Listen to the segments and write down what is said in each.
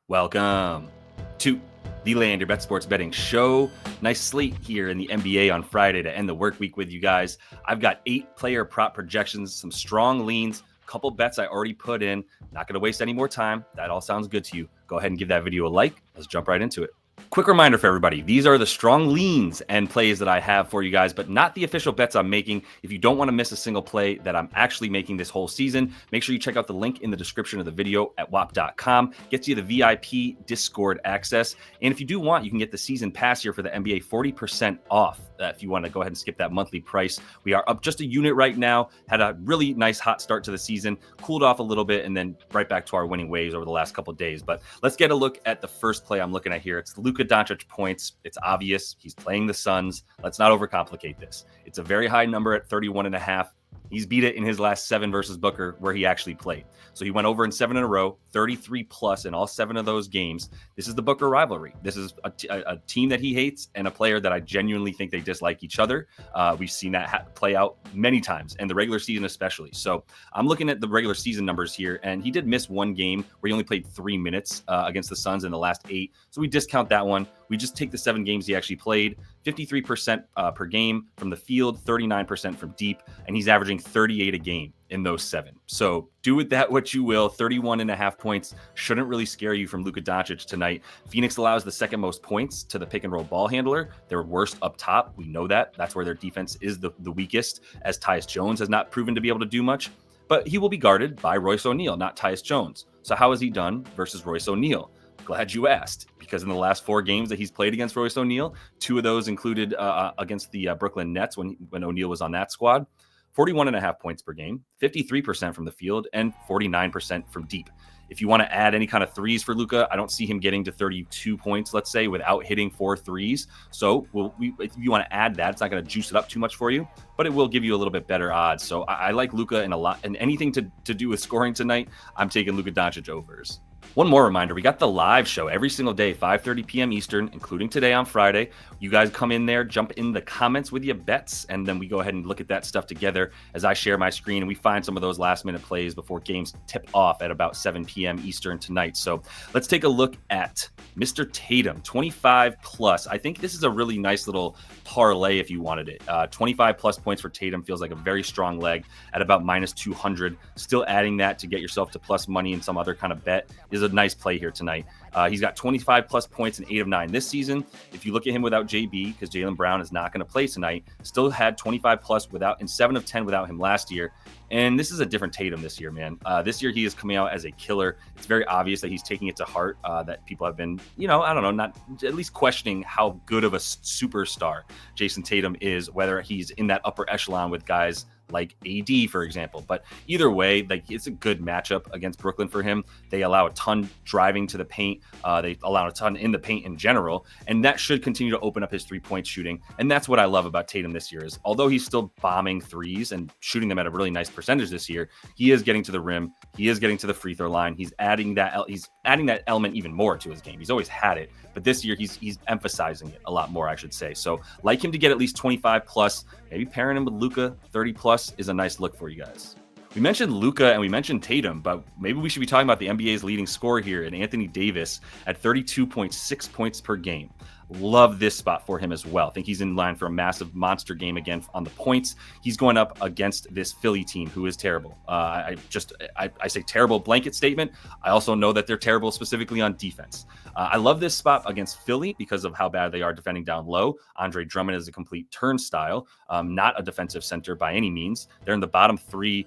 Welcome to the Land Your Bet Sports Betting Show. Nice slate here in the NBA on Friday to end the work week with you guys. I've got 8 player prop projections, some strong leans, a couple bets I already put in. Not going to waste any more time. That all sounds good to you. Go ahead and give that video a like. Let's jump right into it. Quick reminder for everybody, these are the strong leans and plays that I have for you guys, but not the official bets I'm making. If you don't want to miss a single play that I'm actually making this whole season, make sure you check out the link in the description of the video at wap.com. Gets you the VIP Discord access. And if you do want, you can get the season pass here for the NBA 40% off. If you want to go ahead and skip that monthly price. We are up just a unit right now. Had a really nice hot start to the season, cooled off a little bit, and then right back to our winning ways over the last couple of days. But let's get a look at the first play I'm looking at here. It's Luka Donic points. It's obvious. He's playing the Suns. Let's not overcomplicate this. It's a very high number at 31.5. He's beat it in his last 7 versus Booker where he actually played. So he went over in 7 in a row, 33 plus in all 7 of those games. This is the Booker rivalry. This is a team that he hates and a player that I genuinely think they dislike each other. We've seen that play out many times, and the regular season especially. So I'm looking at the regular season numbers here, and he did miss one game where he only played 3 minutes against the Suns in the last 8. So we discount that one. We just take the 7 games he actually played, 53% per game from the field, 39% from deep, and he's averaging 38 a game in those 7. So do with that what you will. 31.5 points shouldn't really scare you from Luka Doncic tonight. Phoenix allows the second most points to the pick and roll ball handler. They're worst up top. We know that. That's where their defense is the weakest, as Tyus Jones has not proven to be able to do much. But he will be guarded by Royce O'Neal, not Tyus Jones. So how has he done versus Royce O'Neal? Glad you asked, because in the last 4 games that he's played against Royce O'Neal, 2 of those included against the Brooklyn Nets when O'Neal was on that squad. 41.5 points per game, 53% from the field, and 49% from deep. If you want to add any kind of threes for Luka, I don't see him getting to 32 points, let's say, without hitting 4 threes. So if you want to add that, it's not going to juice it up too much for you, but it will give you a little bit better odds. So I like Luka in a lot, and anything to do with scoring tonight, I'm taking Luka Doncic overs. One more reminder, we got the live show every single day, 5:30 p.m. Eastern, including today on Friday. You guys come in there, jump in the comments with your bets, and then we go ahead and look at that stuff together as I share my screen, and we find some of those last-minute plays before games tip off at about 7 p.m. Eastern tonight. So let's take a look at Mr. Tatum, 25 plus. I think this is a really nice little parlay if you wanted it. 25 plus points for Tatum feels like a very strong leg at about minus 200. Still adding that to get yourself to plus money in some other kind of bet is a nice play here tonight. He's got 25 plus points in 8 of 9 this season. If you look at him without JB, because Jaylen Brown is not going to play tonight, still had 25 plus in 7 of 10 without him last year. And this is a different Tatum this year, man. This year he is coming out as a killer. It's very obvious that he's taking it to heart, that people have been, I don't know, not at least questioning how good of a superstar Jayson Tatum is, whether he's in that upper echelon with guys like AD, for example. But either way, like, it's a good matchup against Brooklyn for him. They allow a ton driving to the paint. They allow a ton in the paint in general, and that should continue to open up his 3-point shooting. And that's what I love about Tatum this year is, although he's still bombing threes and shooting them at a really nice percentage this year, he is getting to the rim. He is getting to the free throw line. He's adding that element even more to his game. He's always had it, but this year he's emphasizing it a lot more, I should say. So like him to get at least 25 plus, maybe pairing him with Luka 30 plus is a nice look for you guys. We mentioned Luka and we mentioned Tatum, but maybe we should be talking about the NBA's leading scorer here in Anthony Davis at 32.6 points per game. Love this spot for him as well. I think he's in line for a massive monster game again on the points. He's going up against this Philly team who is terrible. I say terrible blanket statement. I also know that they're terrible specifically on defense. I love this spot against Philly because of how bad they are defending down low. Andre Drummond is a complete turnstile, not a defensive center by any means. They're in the bottom 3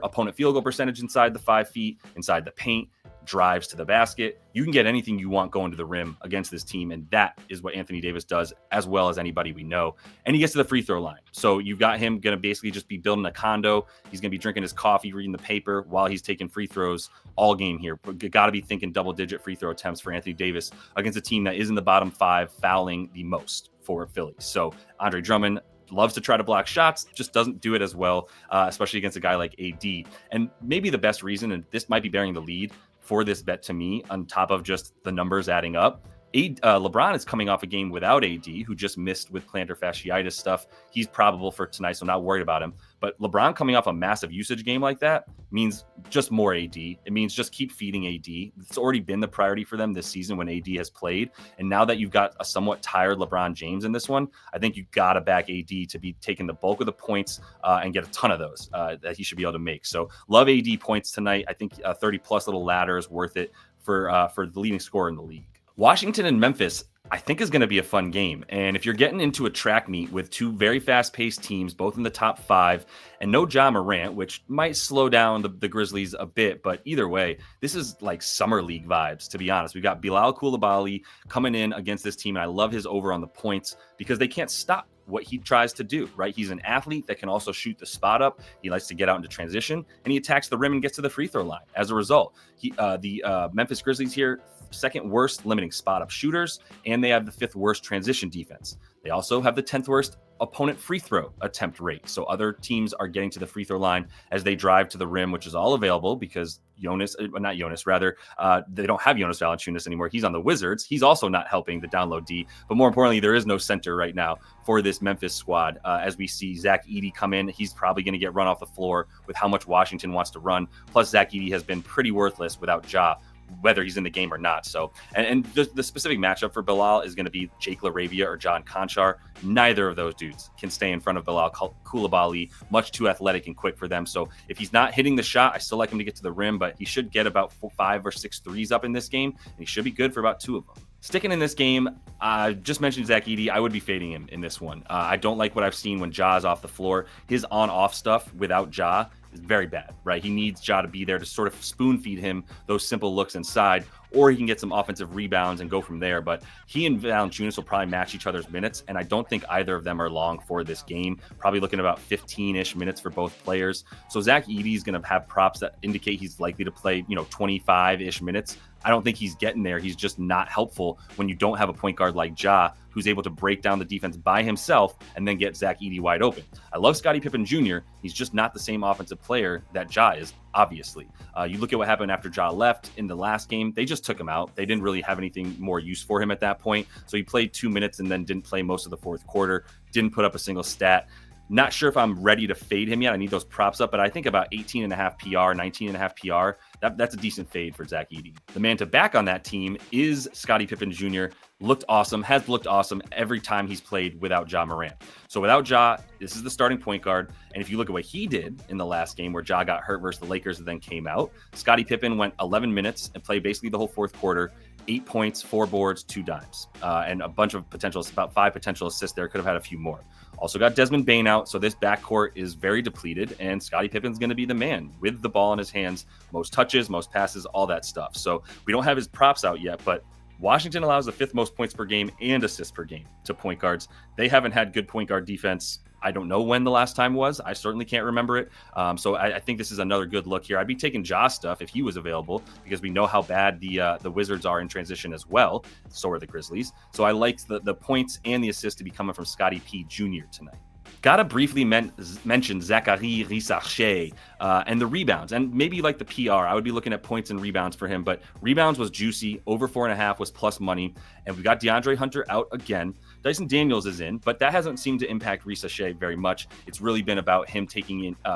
opponent field goal percentage inside the 5 feet, inside the paint, drives to the basket. You can get anything you want going to the rim against this team, and that is what Anthony Davis does as well as anybody we know. And he gets to the free throw line. So you've got him going to basically just be building a condo. He's going to be drinking his coffee, reading the paper while he's taking free throws all game here. Got to be thinking double-digit free throw attempts for Anthony Davis against a team that is in the bottom 5, fouling the most for Philly. So Andre Drummond loves to try to block shots, just doesn't do it as well, especially against a guy like AD. And maybe the best reason, and this might be bearing the lead for this bet to me, on top of just the numbers adding up, LeBron is coming off a game without AD, who just missed with plantar fasciitis stuff. He's probable for tonight, so I'm not worried about him. But LeBron coming off a massive usage game like that means just more AD. It means just keep feeding AD. It's already been the priority for them this season when AD has played. And now that you've got a somewhat tired LeBron James in this one, I think you've got to back AD to be taking the bulk of the points and get a ton of those that he should be able to make. So love AD points tonight. I think a 30-plus little ladder is worth it for the leading scorer in the league. Washington and Memphis, I think, is going to be a fun game. And if you're getting into a track meet with two very fast-paced teams, both in the top 5, and no Ja Morant, which might slow down the Grizzlies a bit, but either way, this is like summer league vibes, to be honest. We've got Bilal Coulibaly coming in against this team, and I love his over on the points because they can't stop what he tries to do, right? He's an athlete that can also shoot the spot up. He likes to get out into transition, and he attacks the rim and gets to the free throw line. As a result, the Memphis Grizzlies here, second worst limiting spot up shooters, and they have the 5th worst transition defense. They also have the 10th worst opponent free throw attempt rate. So other teams are getting to the free throw line as they drive to the rim, which is all available because they don't have Jonas Valanciunas anymore. He's on the Wizards. He's also not helping the down low D. But more importantly, there is no center right now for this Memphis squad. As we see Zach Edey come in, he's probably going to get run off the floor with how much Washington wants to run. Plus, Zach Edey has been pretty worthless without Ja, whether he's in the game or not. So, and the specific matchup for Bilal is going to be Jake LaRavia or John Conchar. Neither of those dudes can stay in front of Bilal Coulibaly, much too athletic and quick for them. So if he's not hitting the shot, I still like him to get to the rim, but he should get about 5 or 6 threes up in this game, and he should be good for about 2 of them. Sticking in this game, I just mentioned Zach Edey. I would be fading him in this one. I don't like what I've seen when Ja is off the floor. His on-off stuff without Ja is very bad, right? He needs Ja to be there to sort of spoon feed him those simple looks inside, or he can get some offensive rebounds and go from there. But he and Valanciunas will probably match each other's minutes, and I don't think either of them are long for this game. Probably looking at about 15-ish minutes for both players. So Zach Edey is going to have props that indicate he's likely to play, 25-ish minutes. I don't think he's getting there. He's just not helpful when you don't have a point guard like Ja who's able to break down the defense by himself and then get Zach Edey wide open. I love Scottie Pippen Jr. He's just not the same offensive player that Ja is, obviously. You look at what happened after Ja left in the last game. They just took him out. They didn't really have anything more use for him at that point. So he played 2 minutes and then didn't play most of the fourth quarter, didn't put up a single stat. Not sure if I'm ready to fade him yet. I need those props up, but I think about 18.5 PR, 19.5 PR, that's a decent fade for Zach Edey. The man to back on that team is Scottie Pippen Jr. Has looked awesome every time he's played without Ja Morant. So without Ja, this is the starting point guard. And if you look at what he did in the last game where Ja got hurt versus the Lakers and then came out, Scottie Pippen went 11 minutes and played basically the whole fourth quarter, 8 points, 4 boards, 2 dimes, and a bunch of potentials, about 5 potential assists there. Could have had a few more. Also got Desmond Bane out, so this backcourt is very depleted, and Scottie Pippen's going to be the man with the ball in his hands, most touches, most passes, all that stuff. So we don't have his props out yet, but Washington allows the 5th most points per game and assists per game to point guards. They haven't had good point guard defense. I don't know when the last time was. I certainly can't remember it. So I think this is another good look here. I'd be taking Ja stuff if he was available because we know how bad the Wizards are in transition as well. So are the Grizzlies. So I like the points and the assists to be coming from Scottie P. Jr. tonight. Gotta briefly mention Zachary Rissachet and the rebounds, and maybe like the PR. I would be looking at points and rebounds for him, but rebounds was juicy. Over 4.5 was plus money, and we got DeAndre Hunter out again. Dyson Daniels is in, but that hasn't seemed to impact Rissachet very much. It's really been about him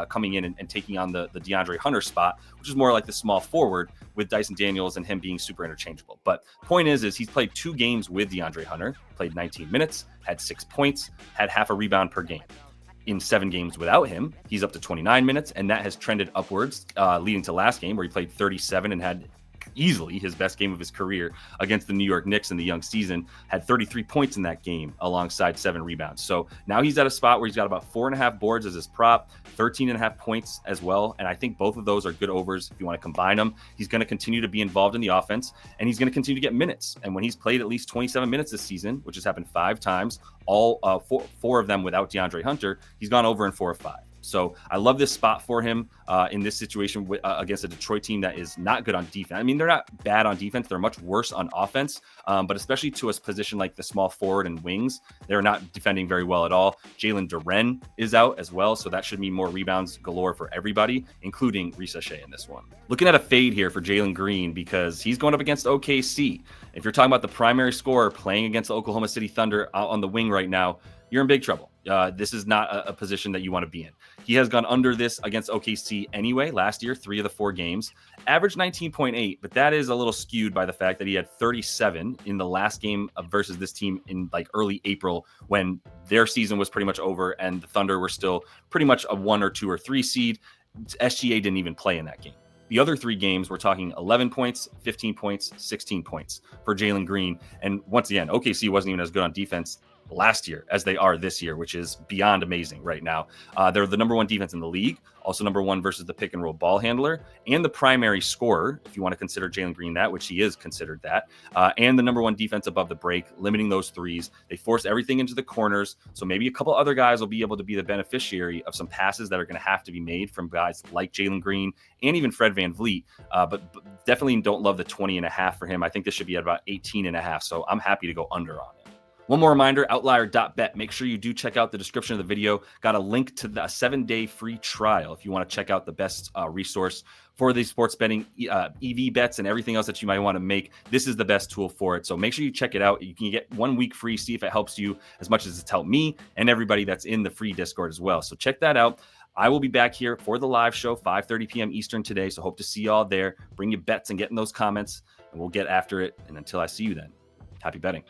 coming in and taking on the DeAndre Hunter spot, which is more like the small forward with Dyson Daniels and him being super interchangeable. But point is he's played 2 games with DeAndre Hunter, played 19 minutes, had 6 points, had half a rebound per game. In 7 games without him, he's up to 29 minutes, and that has trended upwards, leading to last game where he played 37 and had easily his best game of his career against the New York Knicks in the young season, had 33 points in that game alongside 7 rebounds. So now he's at a spot where he's got about 4.5 boards as his prop, 13.5 points as well. And I think both of those are good overs if you want to combine them. He's going to continue to be involved in the offense, and he's going to continue to get minutes. And when he's played at least 27 minutes this season, which has happened 5 times, all 4 of them without DeAndre Hunter, he's gone over in 4 of 5. So I love this spot for him in this situation against a Detroit team that is not good on defense. I mean, they're not bad on defense. They're much worse on offense, but especially to a position like the small forward and wings, they're not defending very well at all. Jalen Duren is out as well, so that should mean more rebounds galore for everybody, including Rissachet in this one. Looking at a fade here for Jaylen Green because he's going up against OKC. If you're talking about the primary scorer playing against the Oklahoma City Thunder out on the wing right now, you're in big trouble. This is not a position that you want to be in. He has gone under this against OKC anyway. Last year, 3 of the 4 games, averaged 19.8, but that is a little skewed by the fact that he had 37 in the last game versus this team in like early April, when their season was pretty much over and the Thunder were still pretty much a 1 or 2 or 3 seed. SGA didn't even play in that game. The other 3 games, we're talking 11 points, 15 points, 16 points for Jaylen Green. And once again, OKC wasn't even as good on defense last year as they are this year, which is beyond amazing right now. They're the number 1 defense in the league, also number 1 versus the pick and roll ball handler, and the primary scorer, if you want to consider Jaylen Green that, which he is considered that, and the number 1 defense above the break, limiting those threes. They force everything into the corners, so maybe a couple other guys will be able to be the beneficiary of some passes that are going to have to be made from guys like Jaylen Green and even Fred VanVleet, but definitely don't love the 20.5 for him. I think this should be at about 18.5, so I'm happy to go under on it. One more reminder, outlier.bet. Make sure you do check out the description of the video. Got a link to the 7-day free trial if you want to check out the best resource for the sports betting EV bets and everything else that you might want to make. This is the best tool for it. So make sure you check it out. You can get 1 week free. See if it helps you as much as it's helped me and everybody that's in the free Discord as well. So check that out. I will be back here for the live show, 5:30 p.m. Eastern today. So hope to see you all there. Bring your bets and get in those comments, and we'll get after it. And until I see you then, happy betting.